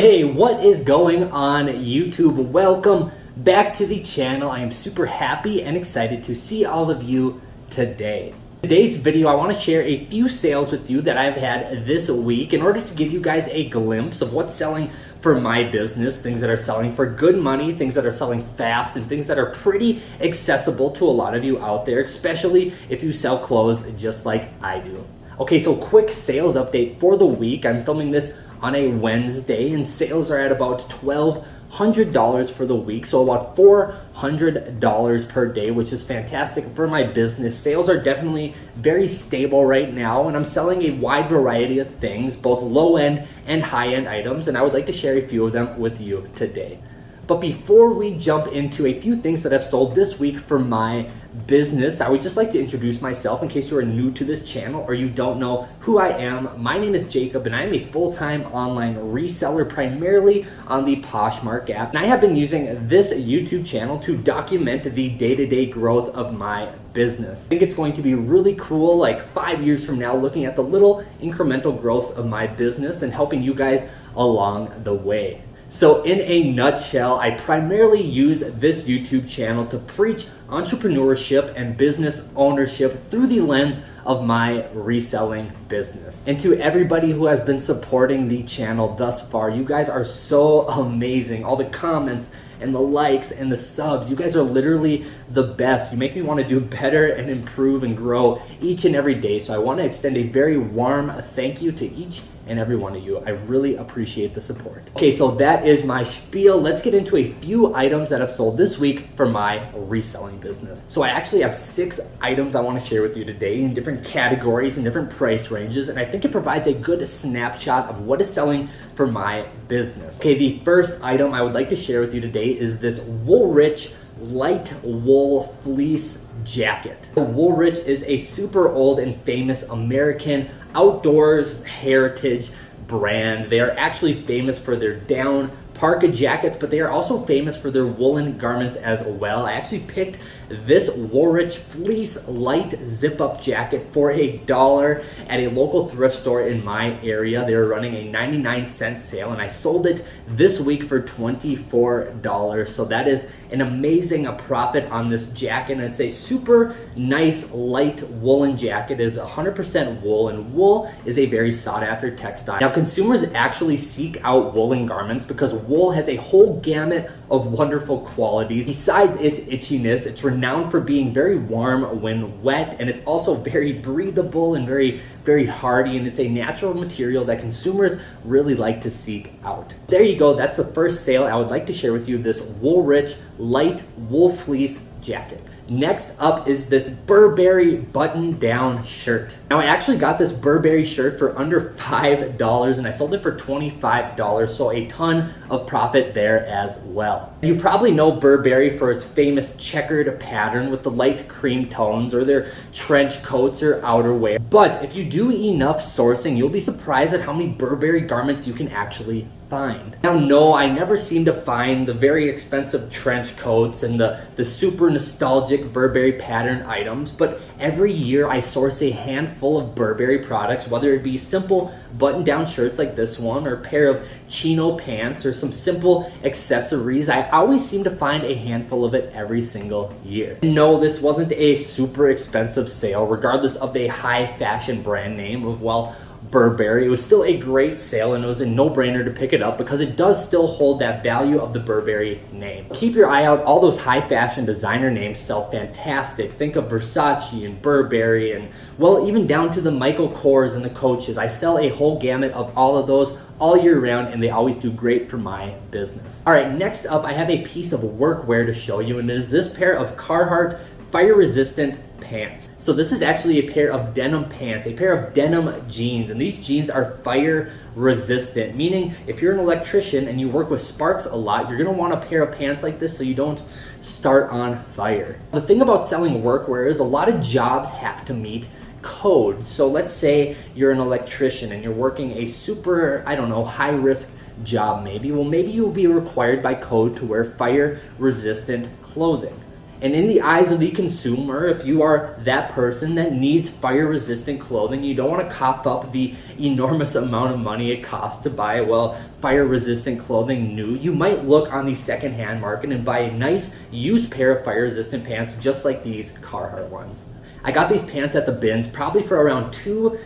Hey, what is going on YouTube? Welcome back to the channel. I am super happy and excited to see all of you today. In today's video, I want to share a few sales with you that I've had this week in order to give you guys a glimpse of what's selling for my business, things that are selling for good money, things that are selling fast, and things that are pretty accessible to a lot of you out there, especially if you sell clothes just like I do. Okay, so quick sales update for the week. I'm filming this on a Wednesday, and sales are at about $1,200 for the week, so about $400 per day, which is fantastic for my business. Sales are definitely very stable right now, and I'm selling a wide variety of things, both low-end and high-end items, and I would like to share a few of them with you today. But before we jump into a few things that I've sold this week for my business, I would just like to introduce myself in case you are new to this channel or you don't know who I am. My name is Jacob and I am a full-time online reseller primarily on the Poshmark app. And I have been using this YouTube channel to document the day-to-day growth of my business. I think it's going to be really cool, like 5 years from now, looking at the little incremental growth of my business and helping you guys along the way. So in a nutshell, I primarily use this YouTube channel to preach entrepreneurship and business ownership through the lens of my reselling business. And to everybody who has been supporting the channel thus far, you guys are so amazing. All the comments and the likes and the subs, you guys are literally the best. You make me want to do better and improve and grow each and every day. So I want to extend a very warm thank you to each and every one of you. I really appreciate the support. Okay, so that is my spiel. Let's get into a few items that I've sold this week for my reselling business. So I actually have 6 items I want to share with you today in different categories and different price ranges, and I think it provides a good snapshot of what is selling for my business. Okay, the first item I would like to share with you today is this Woolrich light wool fleece jacket. Woolrich is a super old and famous American outdoors heritage brand. They are actually famous for their down parka jackets, but they are also famous for their woolen garments as well. I actually picked this Woolrich fleece light zip-up jacket for $1 at a local thrift store in my area. They were running a 99-cent sale, and I sold it this week for $24. So that is an amazing profit on this jacket, and it's a super nice light woolen jacket. It is 100% wool, and wool is a very sought-after textile. Now, consumers actually seek out woolen garments because wool has a whole gamut of wonderful qualities. Besides its itchiness, it's renowned for being very warm when wet, and it's also very breathable and very hardy, and it's a natural material that consumers really like to seek out. There you go, that's the first sale I would like to share with you, this Woolrich light wool fleece jacket. Next up is this Burberry button-down shirt. Now I actually got this Burberry shirt for under $5 and I sold it for $25, so a ton of profit there as well. You probably know Burberry for its famous checkered pattern with the light cream tones, or their trench coats or outerwear. But if you do enough sourcing, you'll be surprised at how many Burberry garments you can actually find. Now, no, I never seem to find the very expensive trench coats and the super nostalgic Burberry pattern items, but every year I source a handful of Burberry products, whether it be simple button-down shirts like this one, or a pair of chino pants, or some simple accessories. I always seem to find a handful of it every single year. No, this wasn't a super expensive sale, regardless of the high fashion brand name of, well, Burberry. It was still a great sale, and it was a no-brainer to pick it up because it does still hold that value of the Burberry name. Keep your eye out. All those high fashion designer names sell fantastic. Think of Versace and Burberry, and well, even down to the Michael Kors and the Coaches. I sell a whole gamut of all of those all year round, and they always do great for my business. All right, next up I have a piece of workwear to show you, and it is this pair of Carhartt fire-resistant pants. So this is actually a pair of denim pants, a pair of denim jeans, and these jeans are fire resistant, meaning if you're an electrician and you work with sparks a lot, you're gonna want a pair of pants like this so you don't start on fire. The thing about selling workwear is a lot of jobs have to meet code. So let's say you're an electrician and you're working a super, I don't know, high risk job maybe. Well, maybe you'll be required by code to wear fire resistant clothing. And in the eyes of the consumer, if you are that person that needs fire resistant clothing, you don't want to cough up the enormous amount of money it costs to buy, well, fire resistant clothing new, you might look on the secondhand market and buy a nice used pair of fire resistant pants just like these Carhartt ones. I got these pants at the bins probably for around $2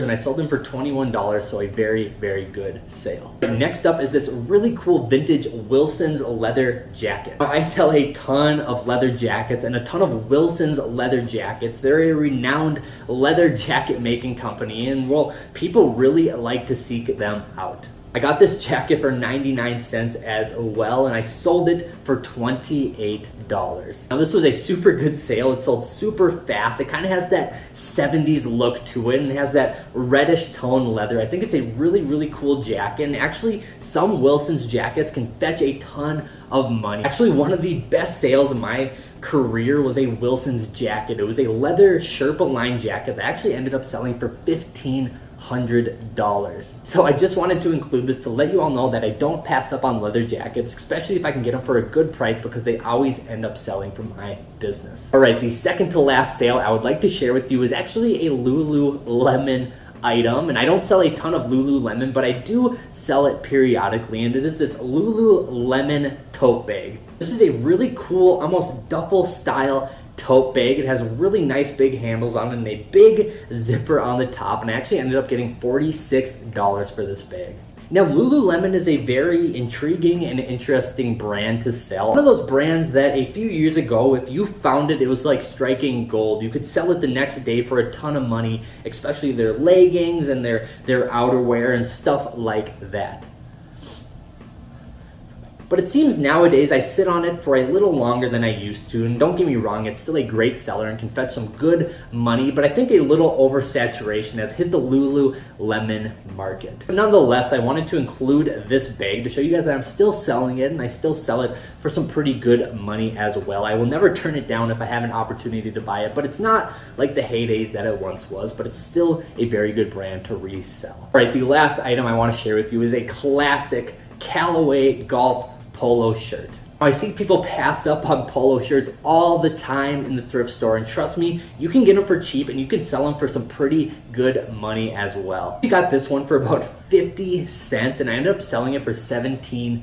and I sold them for $21, so a very, very good sale. Next up is this really cool vintage Wilson's leather jacket. I sell a ton of leather jackets and a ton of Wilson's leather jackets. They're a renowned leather jacket making company, and well, people really like to seek them out. I got this jacket for 99 cents as well, and I sold it for $28. Now this was a super good sale. It sold super fast. It kind of has that 70s look to it and it has that reddish tone leather. I think it's a really, really cool jacket, and actually some Wilson's jackets can fetch a ton of money. Actually, one of the best sales of my career was a Wilson's jacket. It was a leather Sherpa line jacket that actually ended up selling for $1,500. So I just wanted to include this to let you all know that I don't pass up on leather jackets, especially if I can get them for a good price, because they always end up selling for my business. All right, the second to last sale I would like to share with you is actually a Lululemon item, and I don't sell a ton of Lululemon, but I do sell it periodically, and it is this Lululemon tote bag. This is a really cool, almost duffel style tote bag. It has really nice big handles on it and a big zipper on the top, and I actually ended up getting $46 for this bag. Now, Lululemon is a very intriguing and interesting brand to sell. One of those brands that a few years ago, if you found it, it was like striking gold. You could sell it the next day for a ton of money, especially their leggings and their outerwear and stuff like that. But it seems nowadays I sit on it for a little longer than I used to, and don't get me wrong, it's still a great seller and can fetch some good money, but I think a little oversaturation has hit the Lululemon market. But nonetheless, I wanted to include this bag to show you guys that I'm still selling it, and I still sell it for some pretty good money as well. I will never turn it down if I have an opportunity to buy it, but it's not like the heydays that it once was, but it's still a very good brand to resell. All right, the last item I want to share with you is a classic Callaway golf polo shirt. I see people pass up on polo shirts all the time in the thrift store, and trust me, you can get them for cheap and you can sell them for some pretty good money as well. I got this one for about 50 cents and I ended up selling it for $17.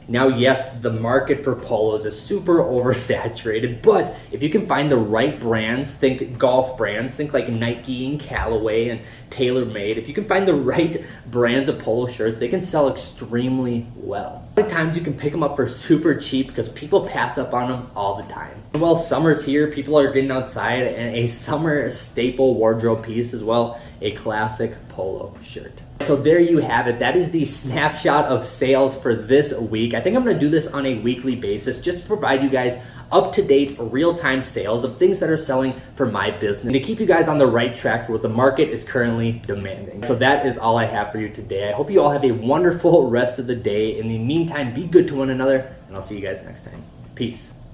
Now, yes, the market for polos is super oversaturated, but if you can find the right brands, think golf brands, think like Nike and Callaway and TaylorMade, if you can find the right brands of polo shirts, they can sell extremely well. A lot of times you can pick them up for super cheap because people pass up on them all the time. And while summer's here, people are getting outside, and a summer staple wardrobe piece as well, a classic polo shirt. So there you have it. That is the snapshot of sales for this week. I think I'm gonna do this on a weekly basis just to provide you guys up-to-date, real-time sales of things that are selling for my business and to keep you guys on the right track for what the market is currently demanding. So that is all I have for you today. I hope you all have a wonderful rest of the day. In the meantime, be good to one another, and I'll see you guys next time. Peace.